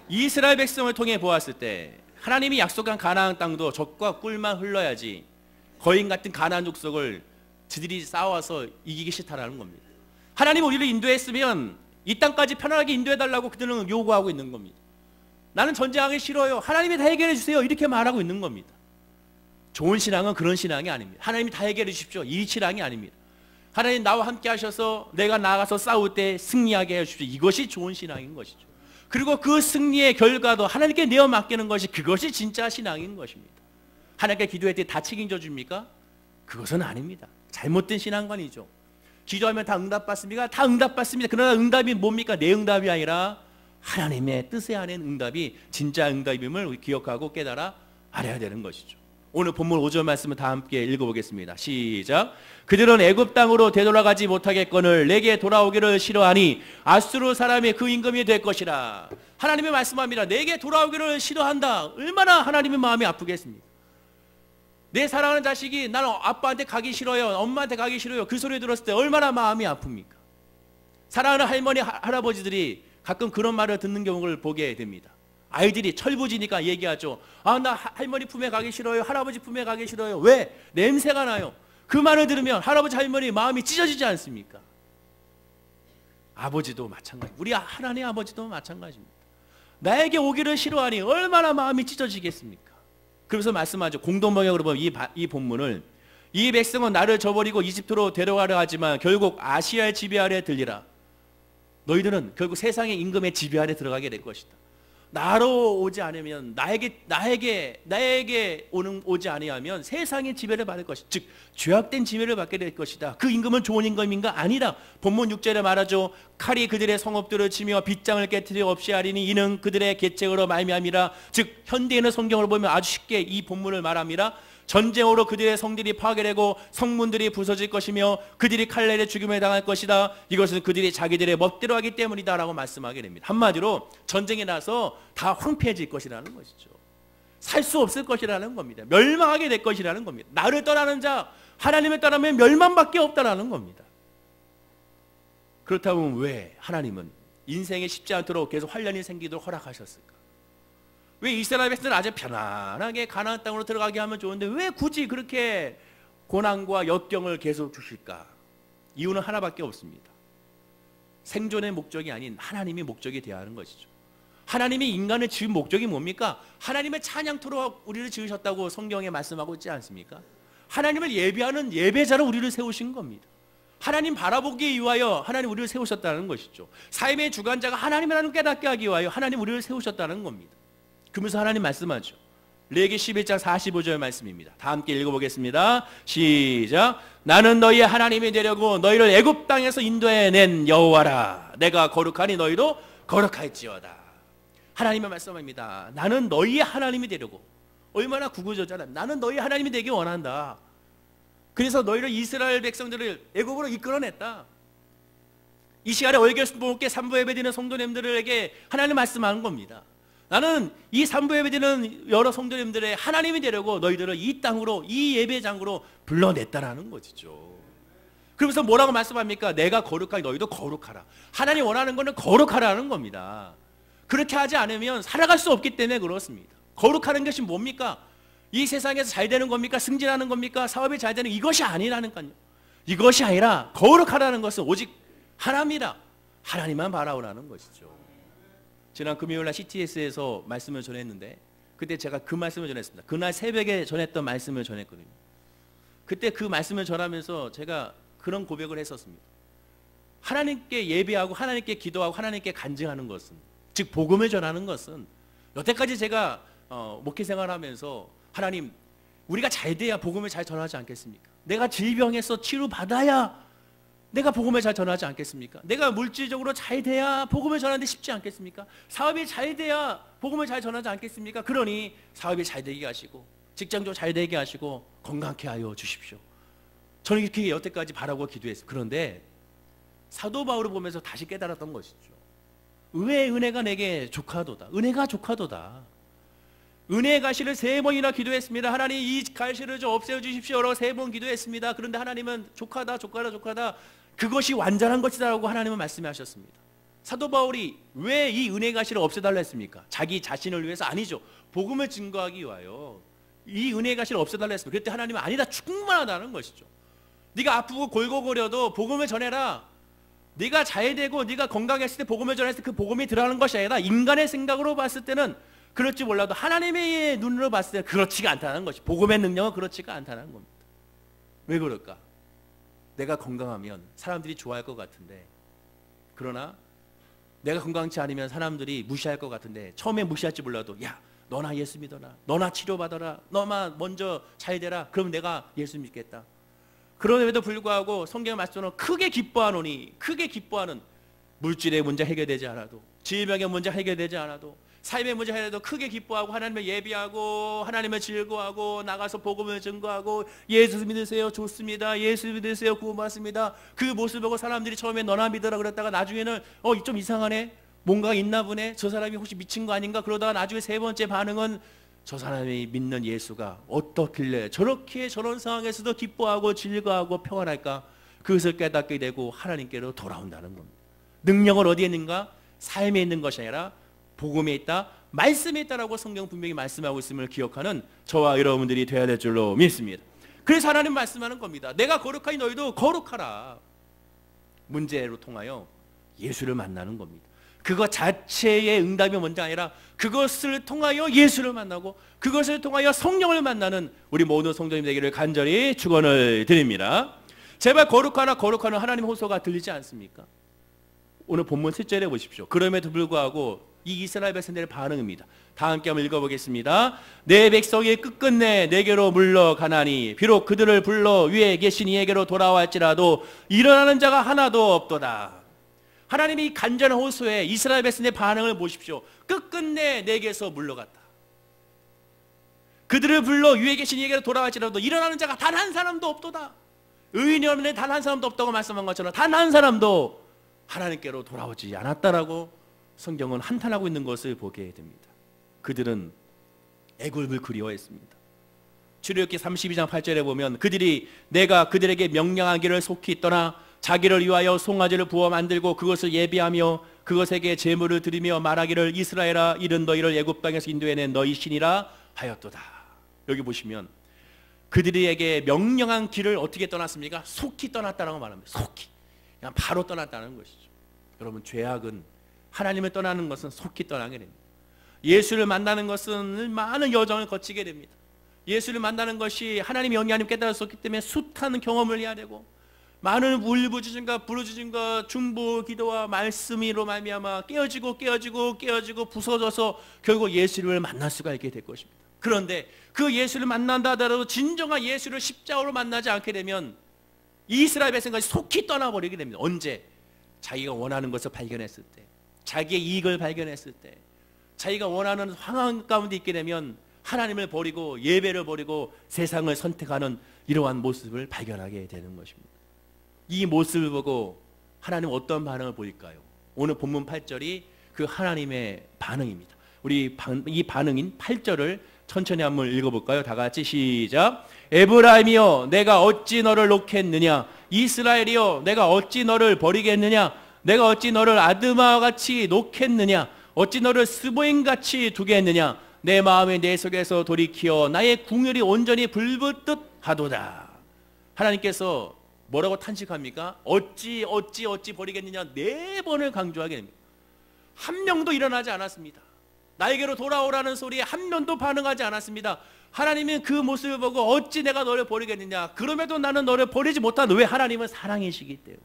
[SPEAKER 1] 이스라엘 백성을 통해 보았을 때 하나님이 약속한 가나안 땅도 젖과 꿀만 흘러야지 거인 같은 가나안 족속을 지들이 싸워서 이기기 싫다라는 겁니다. 하나님 우리를 인도했으면 이 땅까지 편안하게 인도해달라고 그들은 요구하고 있는 겁니다. 나는 전쟁하기 싫어요. 하나님이 다 해결해 주세요. 이렇게 말하고 있는 겁니다. 좋은 신앙은 그런 신앙이 아닙니다. 하나님이 다 해결해 주십시오. 이 신앙이 아닙니다. 하나님 나와 함께 하셔서 내가 나가서 싸울 때 승리하게 해주십시오. 이것이 좋은 신앙인 것이죠. 그리고 그 승리의 결과도 하나님께 내어 맡기는 것이 그것이 진짜 신앙인 것입니다. 하나님께 기도할 때 다 책임져 줍니까? 그것은 아닙니다. 잘못된 신앙관이죠. 기도하면 다 응답받습니까? 다 응답받습니다. 그러나 응답이 뭡니까? 내 응답이 아니라 하나님의 뜻에 안는 응답이 진짜 응답임을 기억하고 깨달아 알아야 되는 것이죠. 오늘 본문 5절 말씀을 다 함께 읽어보겠습니다. 시작. 그들은 애굽 땅으로 되돌아가지 못하겠거늘 내게 돌아오기를 싫어하니 아수르 사람이 그 임금이 될 것이라. 하나님이 말씀합니다. 내게 돌아오기를 싫어한다. 얼마나 하나님의 마음이 아프겠습니까? 내 사랑하는 자식이 나는 아빠한테 가기 싫어요. 엄마한테 가기 싫어요. 그 소리 들었을 때 얼마나 마음이 아픕니까? 사랑하는 할머니, 할아버지들이 가끔 그런 말을 듣는 경우를 보게 됩니다. 아이들이 철부지니까 얘기하죠. 아, 나 할머니 품에 가기 싫어요. 할아버지 품에 가기 싫어요. 왜? 냄새가 나요. 그 말을 들으면 할아버지, 할머니 마음이 찢어지지 않습니까? 아버지도 마찬가지. 우리 하나님 아버지도 마찬가지입니다. 나에게 오기를 싫어하니 얼마나 마음이 찢어지겠습니까? 그래서 말씀하죠. 공동번역으로 보면 이 본문을 이 백성은 나를 저버리고 이집트로 데려가려 하지만 결국 아시아의 지배 아래 들리라. 너희들은 결국 세상의 임금의 지배 아래 들어가게 될 것이다. 나로 오지 않으면 나에게 오지 아니하면 세상의 지배를 받을 것이다. 즉 죄악된 지배를 받게 될 것이다. 그 임금은 좋은 임금인가? 아니다. 본문 6절에 말하죠. 칼이 그들의 성읍들을 치며 빗장을 깨트려 없이 하리니 이는 그들의 계책으로 말미암이라. 즉 현대에는 성경을 보면 아주 쉽게 이 본문을 말합니다. 전쟁으로 그들의 성들이 파괴되고 성문들이 부서질 것이며 그들이 칼날에 죽임을 당할 것이다. 이것은 그들이 자기들의 멋대로 하기 때문이다 라고 말씀하게 됩니다. 한마디로 전쟁이 나서 다 황폐해질 것이라는 것이죠. 살 수 없을 것이라는 겁니다. 멸망하게 될 것이라는 겁니다. 나를 떠나는 자, 하나님을 떠나면 멸망밖에 없다라는 겁니다. 그렇다면 왜 하나님은 인생에 쉽지 않도록 계속 환란이 생기도록 허락하셨을까? 왜 이스라엘 백성들은 아주 편안하게 가나안 땅으로 들어가게 하면 좋은데 왜 굳이 그렇게 고난과 역경을 계속 주실까? 이유는 하나밖에 없습니다. 생존의 목적이 아닌 하나님이 목적이 되어야 하는 것이죠. 하나님이 인간을 지은 목적이 뭡니까? 하나님의 찬양토록 우리를 지으셨다고 성경에 말씀하고 있지 않습니까? 하나님을 예배하는 예배자로 우리를 세우신 겁니다. 하나님 바라보기 위하여 하나님 우리를 세우셨다는 것이죠. 삶의 주관자가 하나님이라는 깨닫게 하기 위하여 하나님 우리를 세우셨다는 겁니다. 그러면서 하나님 말씀하죠. 레위기 11장 45절 말씀입니다. 다 함께 읽어보겠습니다. 시작. 나는 너희의 하나님이 되려고 너희를 애굽 땅에서 인도해낸 여호와라. 내가 거룩하니 너희도 거룩할지어다. 하나님의 말씀입니다. 나는 너희의 하나님이 되려고. 얼마나 구구절절합니다. 나는 너희의 하나님이 되기 원한다. 그래서 너희를 이스라엘 백성들을 애굽으로 이끌어냈다. 이 시간에 월계수목회 삼부 예배드리는 성도님들에게 하나님 말씀하는 겁니다. 나는 이 삼부 예배드리는 여러 성도님들의 하나님이 되려고 너희들을 이 땅으로, 이 예배장으로 불러냈다라는 것이죠. 그러면서 뭐라고 말씀합니까? 내가 거룩하니 너희도 거룩하라. 하나님 원하는 것은 거룩하라는 겁니다. 그렇게 하지 않으면 살아갈 수 없기 때문에 그렇습니다. 거룩하는 것이 뭡니까? 이 세상에서 잘 되는 겁니까? 승진하는 겁니까? 사업이 잘 되는 이것이 아니라니까요. 이것이 아니라 거룩하라는 것은 오직 하나입니다. 하나님만 바라오라는 것이죠. 지난 금요일날 CTS에서 말씀을 전했는데 그때 제가 그 말씀을 전했습니다. 그날 새벽에 전했던 말씀을 전했거든요. 그때 그 말씀을 전하면서 제가 그런 고백을 했었습니다. 하나님께 예배하고 하나님께 기도하고 하나님께 간증하는 것은, 즉 복음을 전하는 것은, 여태까지 제가 목회 생활하면서 하나님, 우리가 잘 돼야 복음을 잘 전하지 않겠습니까? 내가 질병에서 치료받아야 내가 복음을 잘 전하지 않겠습니까? 내가 물질적으로 잘 돼야 복음을 전하는데 쉽지 않겠습니까? 사업이 잘 돼야 복음을 잘 전하지 않겠습니까? 그러니 사업이 잘 되게 하시고 직장도 잘 되게 하시고 건강케 하여 주십시오. 저는 이렇게 여태까지 바라고 기도했어요. 그런데 사도 바울을 보면서 다시 깨달았던 것이죠. 의의 은혜가 내게 조카도다. 은혜가 조카도다. 은혜의 가시를 3번이나 기도했습니다. 하나님 이 가시를 좀 없애어 주십시오라고 3번 기도했습니다. 그런데 하나님은 조카다. 그것이 완전한 것이다라고 하나님은 말씀하셨습니다. 사도 바울이 왜 이 은혜의 가시를 없애달라 했습니까? 자기 자신을 위해서? 아니죠. 복음을 증거하기 위하여 이 은혜의 가시를 없애달라 했습니다. 그때 하나님은 아니다, 충만하다는 것이죠. 네가 아프고 골고거려도 복음을 전해라. 네가 잘 되고 네가 건강했을 때 복음을 전했을 때 그 복음이 들어가는 것이 아니라 인간의 생각으로 봤을 때는 그럴지 몰라도 하나님의 눈으로 봤을 때 그렇지가 않다는 것이, 복음의 능력은 그렇지가 않다는 겁니다. 왜 그럴까? 내가 건강하면 사람들이 좋아할 것 같은데, 그러나 내가 건강치 않으면 사람들이 무시할 것 같은데, 처음에 무시할지 몰라도 야 너나 예수 믿어라, 너나 치료받아라, 너만 먼저 잘 되라, 그럼 내가 예수 믿겠다. 그럼에도 불구하고 성경 말씀은 크게 기뻐하노니, 크게 기뻐하는, 물질의 문제 해결되지 않아도, 질병의 문제 해결되지 않아도, 삶의 문제 해결돼도 크게 기뻐하고 하나님을 예비하고 하나님을 즐거워하고 나가서 복음을 증거하고 예수 믿으세요, 좋습니다, 예수 믿으세요, 구원받습니다. 그 모습을 보고 사람들이 처음에 너나 믿어라 그랬다가 나중에는 좀 이상하네, 뭔가 있나 보네, 저 사람이 혹시 미친 거 아닌가, 그러다가 나중에 세 번째 반응은 저 사람이 믿는 예수가 어떻길래 저렇게 저런 상황에서도 기뻐하고 즐거워하고 평안할까, 그것을 깨닫게 되고 하나님께로 돌아온다는 겁니다. 능력은 어디에 있는가? 삶에 있는 것이 아니라 복음에 있다, 말씀에 있다라고 성경 분명히 말씀하고 있음을 기억하는 저와 여러분들이 되어야 될 줄로 믿습니다. 그래서 하나님 말씀하는 겁니다. 내가 거룩하니 너희도 거룩하라. 문제로 통하여 예수를 만나는 겁니다. 그것 자체의 응답이 먼저 아니라 그것을 통하여 예수를 만나고 그것을 통하여 성령을 만나는 우리 모든 성도님 되기를 간절히 축원을 드립니다. 제발 거룩하나 거룩하는 하나님 호소가 들리지 않습니까? 오늘 본문 7절에 보십시오. 그럼에도 불구하고 이 이스라엘 백성들의 반응입니다. 다 함께 한번 읽어보겠습니다. 내 백성이 끝끝내 내게로 물러가나니 비록 그들을 불러 위에 계신 이에게로 돌아왔지라도 일어나는 자가 하나도 없도다. 하나님이 간절한 호소에 이스라엘 백성의 반응을 보십시오. 끝끝내 내게서 물러갔다. 그들을 불러 위에 계신 이에게로 돌아왔지라도 일어나는 자가 단 한 사람도 없도다. 의인이 없는 단 한 사람도 없다고 말씀한 것처럼 단 한 사람도 하나님께로 돌아오지 않았다라고 성경은 한탄하고 있는 것을 보게 됩니다. 그들은 애굽을 그리워했습니다. 출애굽기 32장 8절에 보면 그들이 내가 그들에게 명령하기를 속히 떠나 자기를 위하여 송아지를 부어 만들고 그것을 예비하며 그것에게 제물을 드리며 말하기를 이스라엘아 이른 너희를 애굽 땅에서 인도해낸 너희 신이라 하였도다. 여기 보시면 그들에게 명령한 길을 어떻게 떠났습니까? 속히 떠났다라고 말합니다. 속히, 그냥 바로 떠났다는 것이죠. 여러분, 죄악은 하나님을 떠나는 것은 속히 떠나게 됩니다. 예수를 만나는 것은 많은 여정을 거치게 됩니다. 예수를 만나는 것이 하나님의 영이 하나님 깨달았었기 때문에 숱한 경험을 해야 되고 많은 울부짖음과 부르짖음과 중보 기도와 말씀으로 말미암아 깨어지고 부서져서 결국 예수를 만날 수가 있게 될 것입니다. 그런데 그 예수를 만난다 하더라도 진정한 예수를 십자가로 만나지 않게 되면 이스라엘 백성까지 속히 떠나버리게 됩니다. 언제? 자기가 원하는 것을 발견했을 때, 자기의 이익을 발견했을 때, 자기가 원하는 상황 가운데 있게 되면 하나님을 버리고 예배를 버리고 세상을 선택하는 이러한 모습을 발견하게 되는 것입니다. 이 모습을 보고 하나님 어떤 반응을 보일까요? 오늘 본문 8절이 그 하나님의 반응입니다. 우리 이 반응인 8절을 천천히 한번 읽어볼까요? 다 같이 시작. 에브라임이여 내가 어찌 너를 놓겠느냐, 이스라엘이여 내가 어찌 너를 버리겠느냐, 내가 어찌 너를 아드마와 같이 놓겠느냐, 어찌 너를 스보임같이 두겠느냐, 내 마음이 내 속에서 돌이키어 나의 궁율이 온전히 불붙듯 하도다. 하나님께서 뭐라고 탄식합니까? 어찌 버리겠느냐 4번을 강조하게 됩니다. 한 명도 일어나지 않았습니다. 나에게로 돌아오라는 소리에 한 명도 반응하지 않았습니다. 하나님은 그 모습을 보고 어찌 내가 너를 버리겠느냐, 그럼에도 나는 너를 버리지 못한다. 왜? 하나님은 사랑이시기 때문에.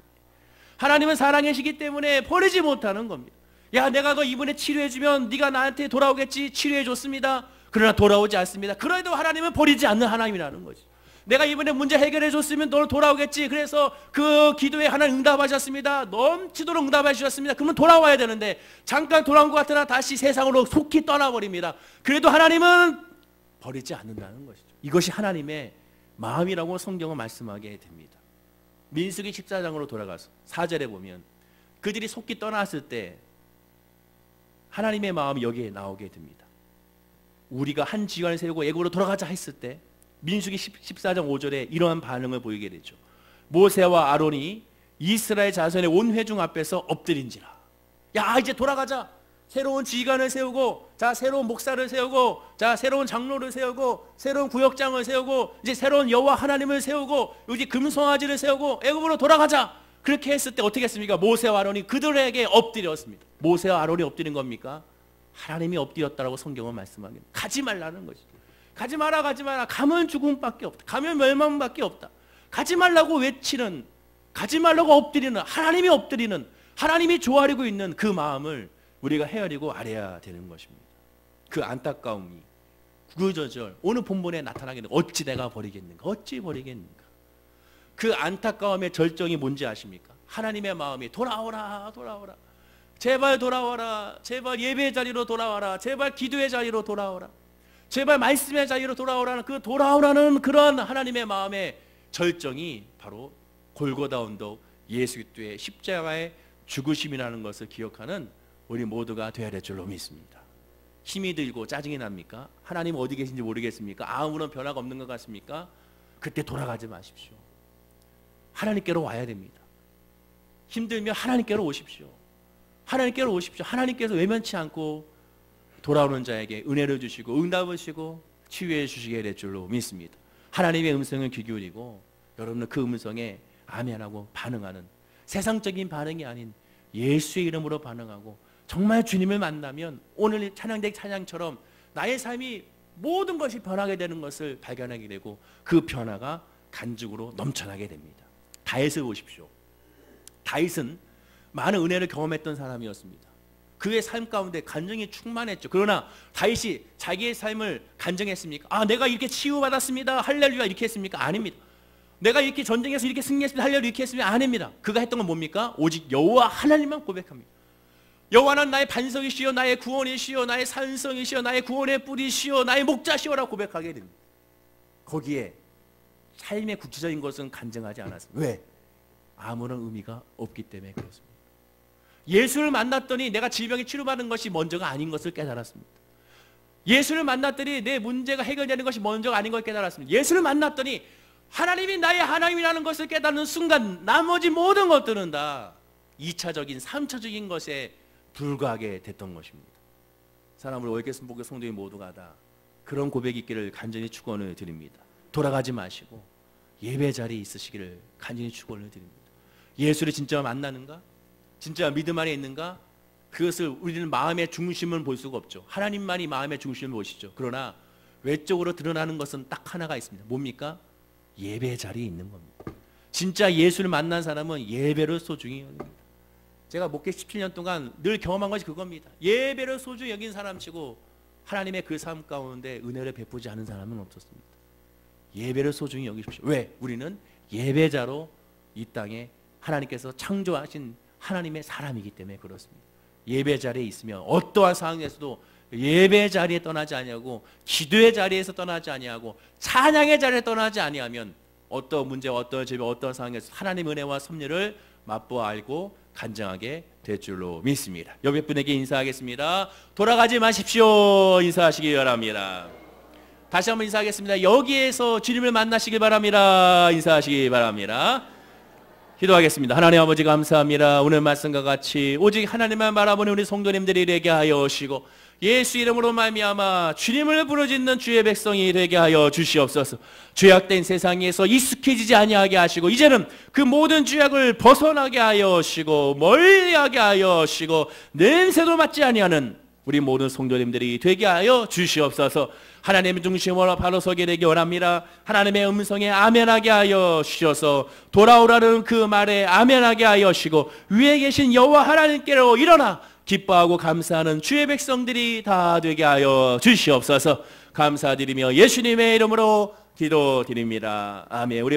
[SPEAKER 1] 하나님은 사랑이시기 때문에 버리지 못하는 겁니다. 야, 내가 너 이번에 치료해주면 네가 나한테 돌아오겠지. 치료해줬습니다. 그러나 돌아오지 않습니다. 그래도 하나님은 버리지 않는 하나님이라는 거지. 내가 이번에 문제 해결해줬으면 너를 돌아오겠지. 그래서 그 기도에 하나님 응답하셨습니다. 넘치도록 응답하셨습니다. 그러면 돌아와야 되는데 잠깐 돌아온 것 같으나 다시 세상으로 속히 떠나버립니다. 그래도 하나님은 버리지 않는다는 것이죠. 이것이 하나님의 마음이라고 성경은 말씀하게 됩니다. 민수기 14장으로 돌아가서 4절에 보면 그들이 속히 떠났을 때 하나님의 마음이 여기에 나오게 됩니다. 우리가 한 지관을 세우고 애굽으로 돌아가자 했을 때 민수기 14장 5절에 이러한 반응을 보이게 되죠. 모세와 아론이 이스라엘 자손의 온 회중 앞에서 엎드린지라. 야, 이제 돌아가자. 새로운 지휘관을 세우고, 자, 새로운 목사를 세우고, 자, 새로운 장로를 세우고, 새로운 구역장을 세우고, 이제 새로운 여호와 하나님을 세우고, 이제 금송아지를 세우고 애굽으로 돌아가자. 그렇게 했을 때 어떻게 했습니까? 모세와 아론이 그들에게 엎드렸습니다. 모세와 아론이 엎드린 겁니까? 하나님이 엎드렸다라고 성경은 말씀합니다. 가지 말라는 것이죠. 가지 마라, 가지 마라. 가면 죽음밖에 없다. 가면 멸망밖에 없다. 가지 말라고 외치는, 가지 말라고 엎드리는, 하나님이 엎드리는, 하나님이 조아리고 있는 그 마음을 우리가 헤아리고 알아야 되는 것입니다. 그 안타까움이 구구절절 오늘 본문에 나타나겠는가? 어찌 내가 버리겠는가? 어찌 버리겠는가? 그 안타까움의 절정이 뭔지 아십니까? 하나님의 마음이 돌아오라, 돌아오라. 제발 돌아와라. 제발 예배의 자리로 돌아와라. 제발 기도의 자리로 돌아오라. 제발 말씀의 자리로 돌아오라는 그 돌아오라는 그런 하나님의 마음의 절정이 바로 골고다 언덕 예수 그리스도의 십자가의 죽으심이라는 것을 기억하는 우리 모두가 되어야 될 줄로 믿습니다. 힘이 들고 짜증이 납니까? 하나님 어디 계신지 모르겠습니까? 아무런 변화가 없는 것 같습니까? 그때 돌아가지 마십시오. 하나님께로 와야 됩니다. 힘들면 하나님께로 오십시오. 하나님께로 오십시오. 하나님께서 외면치 않고 돌아오는 자에게 은혜를 주시고 응답을 주시고 치유해 주시게 될 줄로 믿습니다. 하나님의 음성을 귀 기울이고 여러분은 그 음성에 아멘하고 반응하는, 세상적인 반응이 아닌 예수의 이름으로 반응하고 정말 주님을 만나면 오늘 찬양대 찬양처럼 나의 삶이 모든 것이 변하게 되는 것을 발견하게 되고 그 변화가 간증으로 넘쳐나게 됩니다. 다윗을 보십시오. 다윗은 많은 은혜를 경험했던 사람이었습니다. 그의 삶 가운데 간증이 충만했죠. 그러나 다윗이 자기의 삶을 간증했습니까? 아, 내가 이렇게 치유받았습니다. 할렐루야 이렇게 했습니까? 아닙니다. 내가 이렇게 전쟁에서 이렇게 승리했습니다. 할렐루야 이렇게 했습니다. 아닙니다. 그가 했던 건 뭡니까? 오직 여호와 하나님만 고백합니다. 여호와는 나의 반석이시여, 나의 구원이시여, 나의 산성이시여, 나의 구원의 뿌리시여, 나의 목자시여라고 고백하게 됩니다. 거기에 삶의 구체적인 것은 간증하지 않았습니다. 왜? 아무런 의미가 없기 때문에 그렇습니다. 예수를 만났더니 내가 질병이 치료받는 것이 먼저가 아닌 것을 깨달았습니다. 예수를 만났더니 내 문제가 해결되는 것이 먼저가 아닌 걸 깨달았습니다. 예수를 만났더니 하나님이 나의 하나님이라는 것을 깨닫는 순간 나머지 모든 것들은 다 2차적인 3차적인 것에 불과하게 됐던 것입니다. 사람을 월계선 복의 성도인 모두가 다 그런 고백이 있기를 간절히 축원을 드립니다. 돌아가지 마시고 예배 자리에 있으시기를 간절히 축원을 드립니다. 예수를 진짜 만나는가? 진짜 믿음 안에 있는가? 그것을 우리는 마음의 중심은 볼 수가 없죠. 하나님만이 마음의 중심을 보시죠. 그러나 외적으로 드러나는 것은 딱 하나가 있습니다. 뭡니까? 예배 자리에 있는 겁니다. 진짜 예수를 만난 사람은 예배를 소중히 여깁니다. 제가 목회 17년 동안 늘 경험한 것이 그겁니다. 예배를 소중히 여긴 사람치고 하나님의 그 삶 가운데 은혜를 베푸지 않은 사람은 없었습니다. 예배를 소중히 여기십시오. 왜? 우리는 예배자로 이 땅에 하나님께서 창조하신 하나님의 사람이기 때문에 그렇습니다. 예배 자리에 있으면 어떠한 상황에서도 예배 자리에 떠나지 아니하고 기도의 자리에서 떠나지 아니하고 찬양의 자리에 떠나지 아니하면 어떤 문제와 어떤 질병 어떤 상황에서 하나님의 은혜와 섭리를 맛보아 알고 간증하게 될 줄로 믿습니다. 옆에 분에게 인사하겠습니다. 돌아가지 마십시오. 인사하시기 바랍니다. 다시 한번 인사하겠습니다. 여기에서 주님을 만나시기 바랍니다. 인사하시기 바랍니다. 기도하겠습니다. 하나님 아버지 감사합니다. 오늘 말씀과 같이 오직 하나님만 바라보는 우리 성도님들이 되게 하여 오시고 예수 이름으로 말미암아 주님을 부르짖는 주의 백성이 되게 하여 주시옵소서. 죄악된 세상에서 익숙해지지 아니하게 하시고 이제는 그 모든 죄악을 벗어나게 하여 오시고 멀리하게 하여 오시고 냄새도 맡지 아니하는 우리 모든 성도님들이 되게 하여 주시옵소서. 하나님의 중심으로 바로 서게 되기 원합니다. 하나님의 음성에 아멘하게 하여 주셔서 돌아오라는 그 말에 아멘하게 하여 주시고 위에 계신 여호와 하나님께로 일어나 기뻐하고 감사하는 주의 백성들이 다 되게 하여 주시옵소서. 감사드리며 예수님의 이름으로 기도드립니다. 아멘. 우리